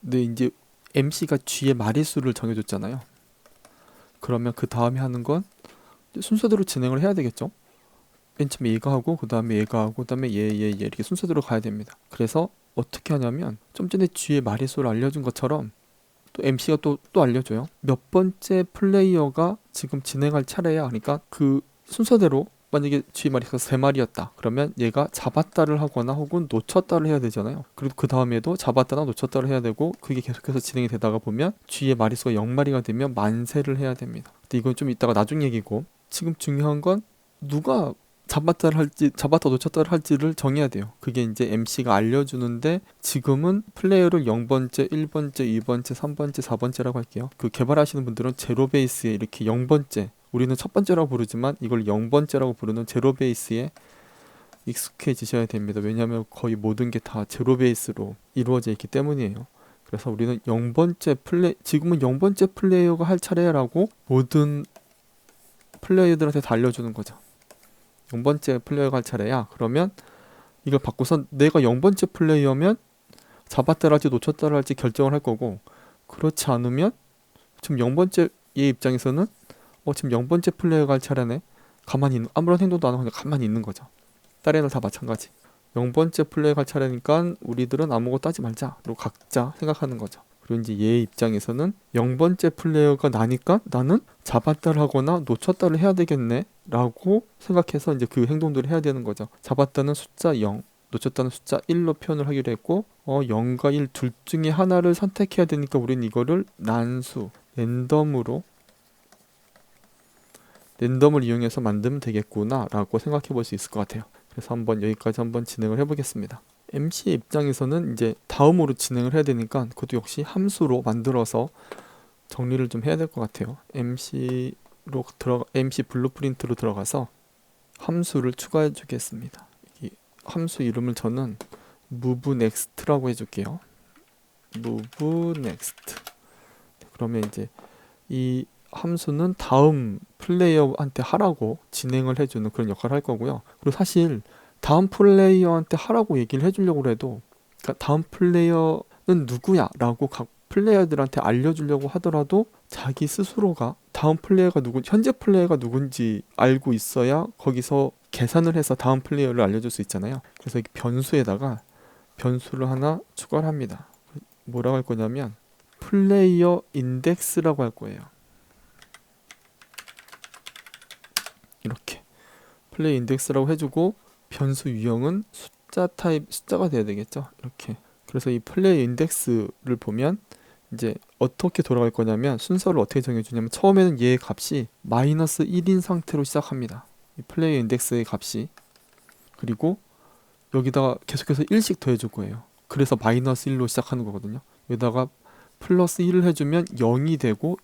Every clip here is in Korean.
근데 이제 MC가 G의 마리수를 정해줬잖아요. 그러면 그 다음에 하는 건 순서대로 진행을 해야 되겠죠. 맨 처음에 얘가 하고 그 다음에 얘가 하고 그 다음에 얘 이렇게 순서대로 가야 됩니다. 그래서 어떻게 하냐면 좀 전에 G의 마리수를 알려준 것처럼 또 MC가 또 알려줘요. 몇 번째 플레이어가 지금 진행할 차례야. 그러니까 그 순서대로 만약에 G 마리수가 3마리였다. 그러면 얘가 잡았다를 하거나 혹은 놓쳤다를 해야 되잖아요. 그리고 그 다음에도 잡았다나 놓쳤다를 해야 되고 그게 계속해서 진행이 되다가 보면 G의 마리수가 0마리가 되면 만세를 해야 됩니다. 근데 이건 좀 이따가 나중 얘기고 지금 중요한 건 누가 잡았다를 할지 잡았다 놓쳤다를 할지를 정해야 돼요. 그게 이제 MC가 알려주는데 지금은 플레이어를 0번째, 1번째, 2번째, 3번째, 4번째라고 할게요. 그 개발하시는 분들은 제로 베이스에 이렇게 0번째, 우리는 첫 번째라고 부르지만 이걸 0번째라고 부르는 제로 베이스에 익숙해지셔야 됩니다. 왜냐하면 거의 모든 게 다 제로 베이스로 이루어져 있기 때문이에요. 그래서 우리는 0번째 지금은 0번째 플레이어가 할 차례라고 모든 플레이어들한테 다 알려주는 거죠. 0번째 플레이어가 할 차례야. 그러면 이걸 바꿔서 내가 0번째 플레이어면 잡았다 할지 놓쳤다 할지 결정을 할 거고, 그렇지 않으면 지금 0번째 얘 입장에서는 지금 0번째 플레이어가 할 차례네. 가만히 있는, 아무런 행동도 안 하고 그냥 가만히 있는 거죠. 다른 애들 다 마찬가지. 0번째 플레이어가 할 차례니까 우리들은 아무것도 하지 말자. 그리고 각자 생각하는 거죠. 그리고 이제 얘 입장에서는 0번째 플레이어가 나니까 나는 잡았다를 하거나 놓쳤다를 해야 되겠네 라고 생각해서 이제 그 행동들을 해야 되는 거죠. 잡았다는 숫자 0, 놓쳤다는 숫자 1로 표현을 하기로 했고 0과 1 둘 중에 하나를 선택해야 되니까 우린 이거를 난수, 랜덤을 이용해서 만들면 되겠구나 라고 생각해 볼 수 있을 것 같아요. 그래서 여기까지 한번 진행을 해보겠습니다. MC 입장에서는 이제 다음으로 진행을 해야 되니까 그것도 역시 함수로 만들어서 정리를 좀 해야 될 것 같아요. MC 블루프린트로 들어가서 함수를 추가해 주겠습니다. 이 함수 이름을 저는 move next라고 해줄게요. move next. 그러면 이제 이 함수는 다음 플레이어한테 하라고 진행을 해주는 그런 역할을 할 거고요. 그리고 사실 다음 플레이어한테 하라고 얘기를 해주려고 해도, 그러니까 다음 플레이어는 누구야 라고 각 플레이어들한테 알려주려고 하더라도 자기 스스로가 다음 플레이어가 현재 플레이어가 누군지 알고 있어야 거기서 계산을 해서 다음 플레이어를 알려줄 수 있잖아요. 그래서 이 변수에다가 변수를 하나 추가를 합니다. 뭐라고 할 거냐면 플레이어 인덱스라고 할 거예요. 이렇게 플레이 인덱스라고 해주고 변수 유형은 숫자가 돼야 되겠죠. 이렇게. 그래서 이 플레이 인덱스를 보면 이제 어떻게 돌아갈 거냐면 순서를 어떻게 정해주냐면 처음에는 얘의 값이 -1인 상태로 시작합니다. 이 플레이 인덱스의 값이. 그리고 여기다가 계속해서 1씩 더해줄 거예요. 그래서 -1로 시작하는 거거든요. 여기다가 플러스 1을 해주면 0이 되고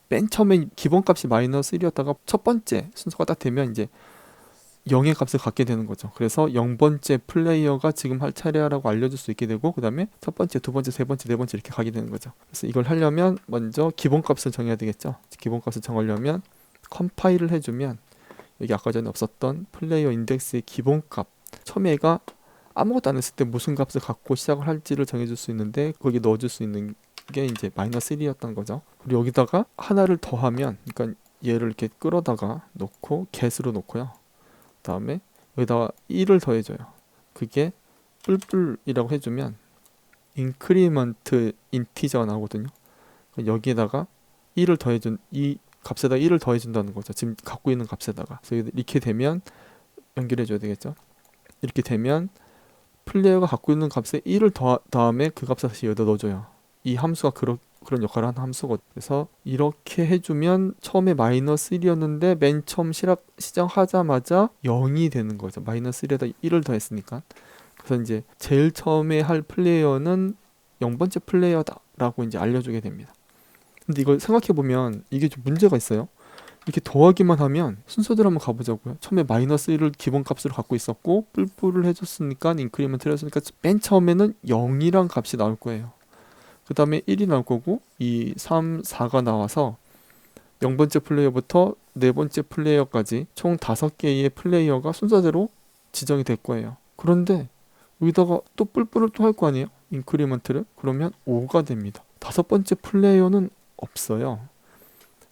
맨 처음에 기본값이 -1이었다가 첫 번째 순서가 딱 되면 이제 0의 값을 갖게 되는 거죠. 그래서 0번째 플레이어가 지금 할 차례라고 알려줄 수 있게 되고 그 다음에 첫 번째, 두 번째, 세 번째, 네 번째 이렇게 가게 되는 거죠. 그래서 이걸 하려면 먼저 기본값을 정해야 되겠죠. 기본값을 정하려면 컴파일을 해주면 여기 아까 전에 없었던 플레이어 인덱스의 기본값, 처음에 얘가 아무것도 안 했을 때 무슨 값을 갖고 시작을 할지를 정해줄 수 있는데 거기 넣어줄 수 있는 게 이제 -1이었던 거죠. 그리고 여기다가 하나를 더하면, 그러니까 얘를 이렇게 끌어다가 놓고 get으로 놓고요. 다음에 여기다가 1을 더해줘요. 그게 뿔뿔이라고 해주면 인크리먼트 인티저가 나오거든요. 여기에다가 1을 더해준 이 값에다 1을 더해준다는 거죠. 지금 갖고 있는 값에다가. 그래서 이렇게 되면 연결해줘야 되겠죠. 이렇게 되면 플레이어가 갖고 있는 값에 1을 다음에 그 값을 다시 여기다 넣어줘요. 이 함수가 그런 역할을 하는 함수거든요. 그래서 이렇게 해주면 처음에 -1이었는데 맨 처음 시작하자마자 0이 되는 거죠. -1에다 1을 더했으니까. 그래서 이제 제일 처음에 할 플레이어는 0번째 플레이어다 라고 이제 알려주게 됩니다. 근데 이걸 생각해보면 이게 좀 문제가 있어요. 이렇게 더하기만 하면 순서대로 한번 가보자고요. 처음에 -1을 기본값으로 갖고 있었고 뿔뿔을 해줬으니까 인크리먼트를 했으니까 맨 처음에는 0이란 값이 나올 거예요. 그 다음에 1이 나올 거고 2, 3, 4가 나와서 0번째 플레이어부터 4번째 플레이어까지 총 5개의 플레이어가 순서대로 지정이 될 거예요. 그런데 여기다가 또 뿔뿔을 또 할 거 아니에요? 인크리먼트를 그러면 5가 됩니다. 다섯 번째 플레이어는 없어요.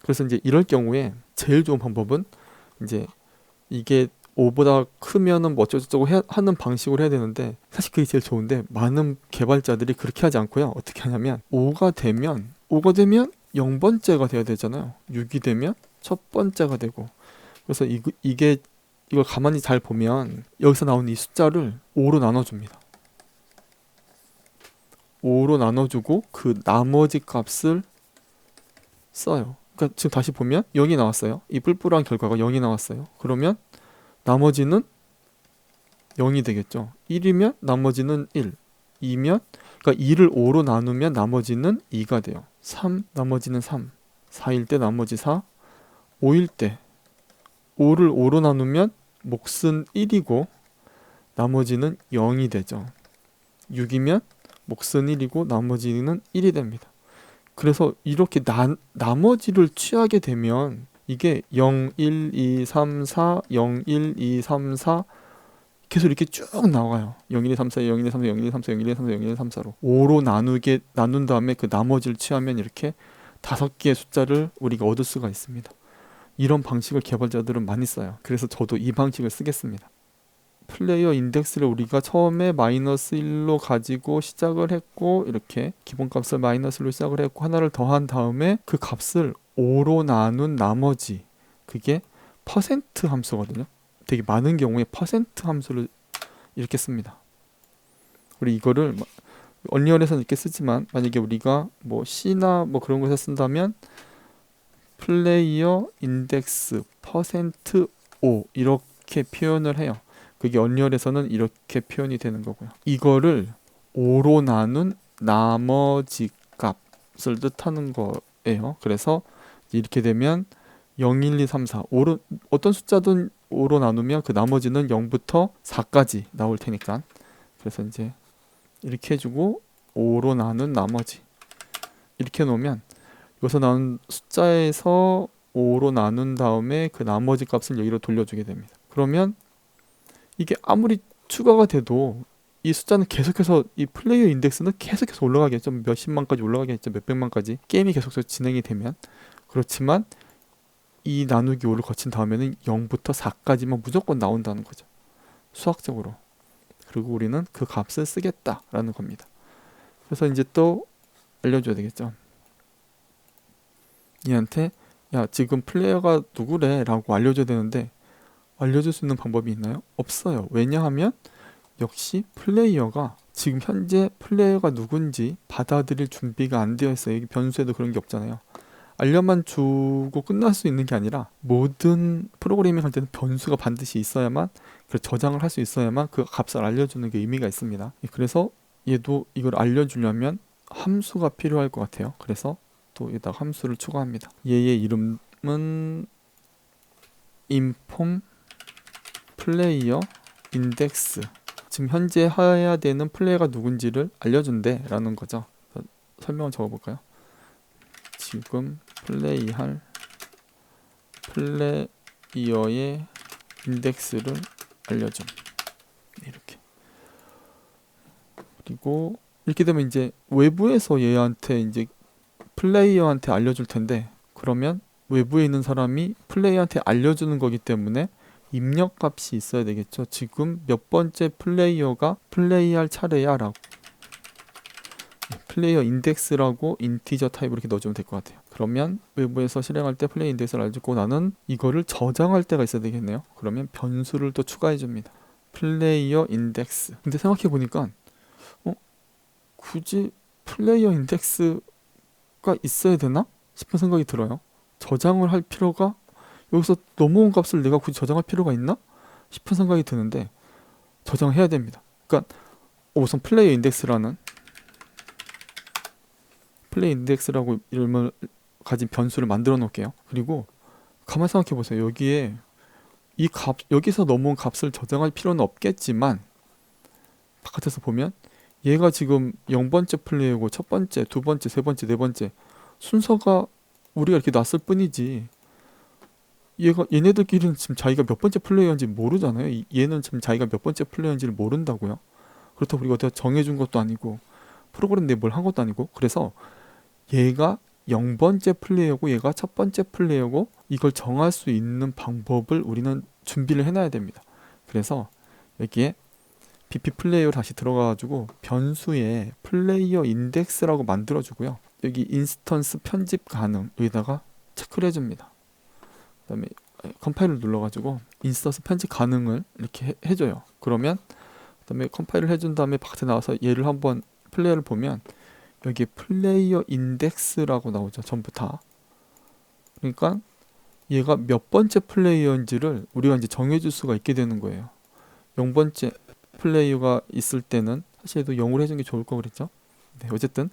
그래서 이제 이럴 경우에 제일 좋은 방법은 이제 이게 5보다 크면은 뭐 어쩌고저쩌고 하는 방식으로 해야 되는데 사실 그게 제일 좋은데 많은 개발자들이 그렇게 하지 않고요. 어떻게 하냐면 5가 되면 0번째가 돼야 되잖아요. 6이 되면 첫 번째가 되고 그래서 이걸 가만히 잘 보면 여기서 나오는 이 숫자를 5로 나눠줍니다. 5로 나눠주고 그 나머지 값을 써요. 그러니까 지금 다시 보면 0이 나왔어요. 이 뿔뿔한 결과가 0이 나왔어요. 그러면 나머지는 0이 되겠죠. 1이면 나머지는 1, 2면 그러니까 2를 5로 나누면 나머지는 2가 돼요. 3 나머지는 3, 4일 때 나머지 4, 5일 때 5를 5로 나누면 몫은 1이고 나머지는 0이 되죠. 6이면 몫은 1이고 나머지는 1이 됩니다. 그래서 이렇게 나머지를 취하게 되면 이게 0, 1, 2, 3, 4, 0, 1, 2, 3, 4 계속 이렇게 쭉 나와요. 0, 1, 2, 3, 4, 0, 1, 2, 3, 4, 0, 1, 2, 3, 4, 0, 1, 2, 3, 4, 0, 1, 2, 3, 4로 5로 나눈 다음에 그 나머지를 취하면 이렇게 5개의 숫자를 우리가 얻을 수가 있습니다. 이런 방식을 개발자들은 많이 써요. 그래서 저도 이 방식을 쓰겠습니다. 플레이어 인덱스를 우리가 처음에 마이너스 1로 가지고 시작을 했고 이렇게 기본값을 마이너스 1로 시작을 했고 하나를 더한 다음에 그 값을 5로 나눈 나머지 그게 퍼센트 함수거든요. 되게 많은 경우에 퍼센트 함수를 이렇게 씁니다. 우리 이거를 언리얼에서는 이렇게 쓰지만 만약에 우리가 뭐 C나 뭐 그런 곳에 쓴다면 플레이어 인덱스 퍼센트 %5 이렇게 표현을 해요. 그게 언리얼에서는 이렇게 표현이 되는 거고요. 이거를 5로 나눈 나머지 값을 뜻하는 거예요. 그래서 이렇게 되면 0, 1, 2, 3, 4 5로, 어떤 숫자든 5로 나누면 그 나머지는 0부터 4까지 나올 테니까 그래서 이제 이렇게 해주고 5로 나눈 나머지 이렇게 놓으면 여기서 나온 숫자에서 5로 나눈 다음에 그 나머지 값을 여기로 돌려주게 됩니다. 그러면 이게 아무리 추가가 돼도 이 숫자는 계속해서 이 플레이어 인덱스는 계속해서 올라가겠죠. 몇십만까지 올라가겠죠. 몇백만까지 게임이 계속해서 진행이 되면 그렇지만 이 나누기 5를 거친 다음에는 0부터 4까지만 무조건 나온다는 거죠. 수학적으로. 그리고 우리는 그 값을 쓰겠다라는 겁니다. 그래서 이제 또 알려줘야 되겠죠. 얘한테 야 지금 플레이어가 누구래 라고 알려줘야 되는데 알려줄 수 있는 방법이 있나요? 없어요. 왜냐하면 역시 플레이어가 지금 현재 플레이어가 누군지 받아들일 준비가 안 되어 있어요. 여기 변수에도 그런 게 없잖아요. 알려만 주고 끝날 수 있는 게 아니라 모든 프로그래밍 할 때는 변수가 반드시 있어야만 저장을 할 수 있어야만 그 값을 알려주는 게 의미가 있습니다. 그래서 얘도 이걸 알려주려면 함수가 필요할 것 같아요. 그래서 또 여기다가 함수를 추가합니다. 얘의 이름은 inform 플레이어 인덱스 지금 현재 해야 되는 플레이어가 누군지를 알려준대 라는 거죠. 설명을 적어볼까요? 지금 플레이할 플레이어의 인덱스를 알려줌. 이렇게. 그리고 이렇게 되면 이제 외부에서 얘한테 이제 플레이어한테 알려줄 텐데 그러면 외부에 있는 사람이 플레이어한테 알려주는 거기 때문에 입력값이 있어야 되겠죠. 지금 몇 번째 플레이어가 플레이할 차례야 라고 플레이어 인덱스라고 인티저 타입으로 이렇게 넣어주면 될 것 같아요. 그러면 외부에서 실행할 때 플레이어 인덱스를 알려주고 나는 이거를 저장할 때가 있어야 되겠네요. 그러면 변수를 또 추가해 줍니다. 플레이어 인덱스. 근데 생각해 보니까 굳이 플레이어 인덱스가 있어야 되나 싶은 생각이 들어요. 저장을 할 필요가 여기서 넘어온 값을 내가 굳이 저장할 필요가 있나 싶은 생각이 드는데 저장해야 됩니다. 그러니까 우선 플레이어 인덱스라는 플레이 인덱스라고 이름을 가진 변수를 만들어 놓을게요. 그리고 가만히 생각해 보세요. 여기에 이 값, 여기서 넘어온 값을 저장할 필요는 없겠지만 바깥에서 보면 얘가 지금 0번째 플레이어고 첫 번째, 두 번째, 세 번째, 네 번째 순서가 우리가 이렇게 놨을 뿐이지 얘네들끼리는 지금 자기가 몇 번째 플레이어인지 모르잖아요. 얘는 지금 자기가 몇 번째 플레이어인지를 모른다고요. 그렇다고 우리가 어디다 정해준 것도 아니고 프로그램 내에 뭘 한 것도 아니고. 그래서 얘가 0번째 플레이어고 얘가 첫 번째 플레이어고 이걸 정할 수 있는 방법을 우리는 준비를 해놔야 됩니다. 그래서 여기에 bp 플레이어 다시 들어가가지고 변수에 플레이어 인덱스라고 만들어주고요. 여기 인스턴스 편집 가능 여기다가 체크를 해줍니다. 그 다음에 컴파일을 눌러가지고 인스턴스 편집 가능을 이렇게 해줘요. 그러면 그 다음에 컴파일을 해준 다음에 바깥에 나와서 얘를 한번 플레이어를 보면 여기 플레이어 인덱스라고 나오죠. 전부 다. 그러니까 얘가 몇 번째 플레이어인지를 우리가 이제 정해줄 수가 있게 되는 거예요. 0번째 플레이어가 있을 때는 사실 얘도 0으로 해주는 게 좋을 거 그랬죠. 네, 어쨌든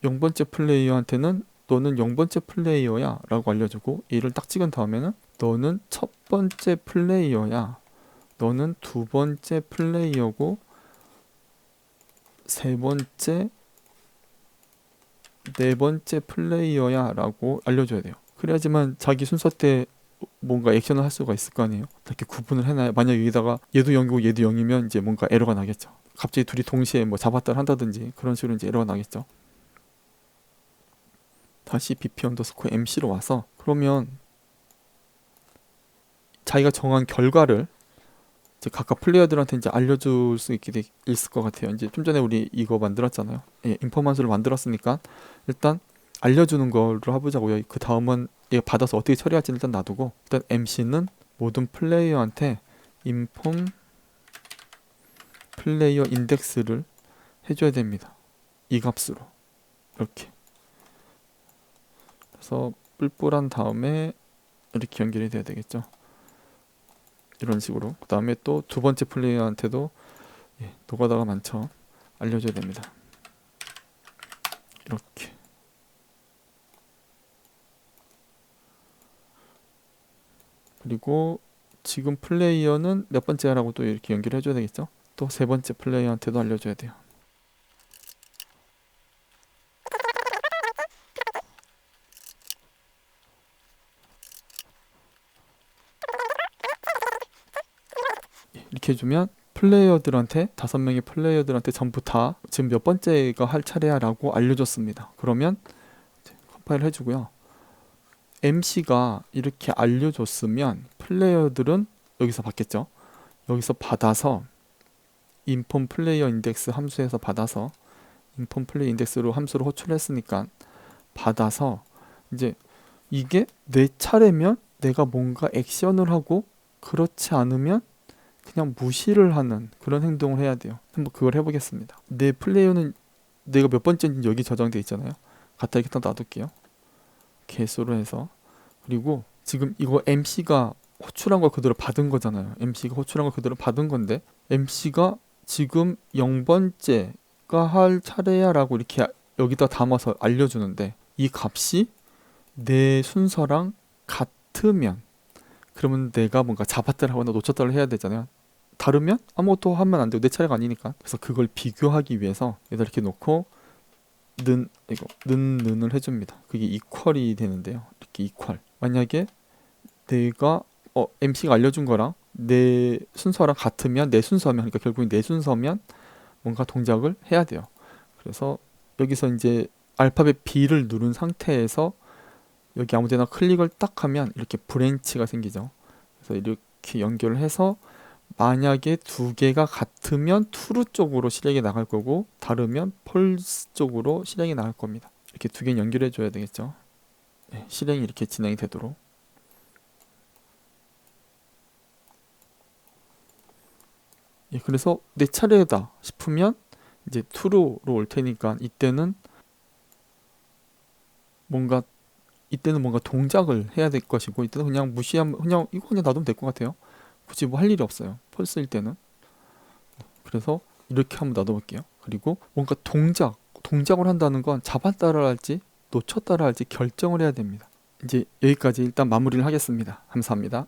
0번째 플레이어한테는 너는 0번째 플레이어야 라고 알려주고 얘를 딱 찍은 다음에는 너는 첫 번째 플레이어야, 너는 두 번째 플레이어고 세 번째, 네 번째 플레이어야 라고 알려줘야 돼요. 그래야지만 자기 순서 때 뭔가 액션을 할 수가 있을 거 아니에요. 이렇게 구분을 해놔요. 만약 여기다가 얘도 0이고 얘도 0이면 이제 뭔가 에러가 나겠죠. 갑자기 둘이 동시에 뭐 잡았다 한다든지 그런 식으로 이제 에러가 나겠죠. 다시 bp_mc로 와서 그러면 자기가 정한 결과를 이제 각각 플레이어들한테 이제 알려줄 수 있을 것 같아요. 이제 좀 전에 우리 이거 만들었잖아요. 예, 인포먼스를 만들었으니까 일단 알려주는 걸로 해보자고요. 그 다음은 얘가 받아서 어떻게 처리할지는 일단 놔두고 일단 MC는 모든 플레이어한테 인폼 플레이어 인덱스를 해줘야 됩니다. 이 값으로 이렇게. 그래서 뿔뿔한 다음에 이렇게 연결이 돼야 되겠죠. 이런 식으로. 그 다음에 또 두 번째 플레이어한테도 노가다가 많죠. 알려줘야 됩니다. 이렇게. 그리고 지금 플레이어는 몇 번째라고 또 이렇게 연결해 줘야 되겠죠. 또 세 번째 플레이어한테도 알려줘야 돼요. 이렇게 해주면 플레이어들한테 5명의 플레이어들한테 전부 다 지금 몇 번째가 할 차례야 라고 알려줬습니다. 그러면 컴파일 해주고요. MC가 이렇게 알려줬으면 플레이어들은 여기서 받겠죠. 여기서 받아서 인폼 플레이어 인덱스 함수에서 받아서 인폼 플레이어 인덱스로 함수를 호출했으니까 받아서 이제 이게 내 차례면 내가 뭔가 액션을 하고 그렇지 않으면 그냥 무시를 하는 그런 행동을 해야 돼요. 한번 그걸 해보겠습니다. 내 플레이어는 내가 몇 번째인지 여기 저장되어 있잖아요. 갖다 이렇게 딱 놔둘게요. 개수로 해서. 그리고 지금 이거 MC가 호출한 걸 그대로 받은 거잖아요. MC가 호출한 걸 그대로 받은 건데 MC가 지금 0번째가 할 차례야 라고 이렇게 여기다 담아서 알려주는데 이 값이 내 순서랑 같으면 그러면 내가 뭔가 잡았다를 하거나 놓쳤다를 해야 되잖아요. 다르면 아무것도 하면 안 되고 내 차례가 아니니까. 그래서 그걸 비교하기 위해서 여기다 이렇게 놓고 는을 해줍니다. 그게 이퀄이 되는데요. 이렇게 이퀄. 만약에 내가 MC가 알려준 거랑 내 순서랑 같으면 내 순서면 그러니까 결국엔 내 순서면 뭔가 동작을 해야 돼요. 그래서 여기서 이제 알파벳 B를 누른 상태에서 여기 아무데나 클릭을 딱 하면 이렇게 브랜치가 생기죠. 그래서 이렇게 연결을 해서 만약에 두 개가 같으면 true 쪽으로 실행이 나갈 거고 다르면 false 쪽으로 실행이 나갈 겁니다. 이렇게 두 개는 연결해 줘야 되겠죠. 네, 실행이 이렇게 진행이 되도록. 예, 그래서 내 차례다 싶으면 이제 true로 올 테니까 이때는 뭔가 동작을 해야 될 것이고 이때는 그냥 무시하면 그냥 이거 그냥 놔두면 될 것 같아요. 굳이 뭐 할 일이 없어요. 펄스일 때는. 그래서 이렇게 한번 놔둬볼게요. 그리고 뭔가 동작을 한다는 건 잡았다라 할지 놓쳤다라 할지 결정을 해야 됩니다. 이제 여기까지 일단 마무리를 하겠습니다. 감사합니다.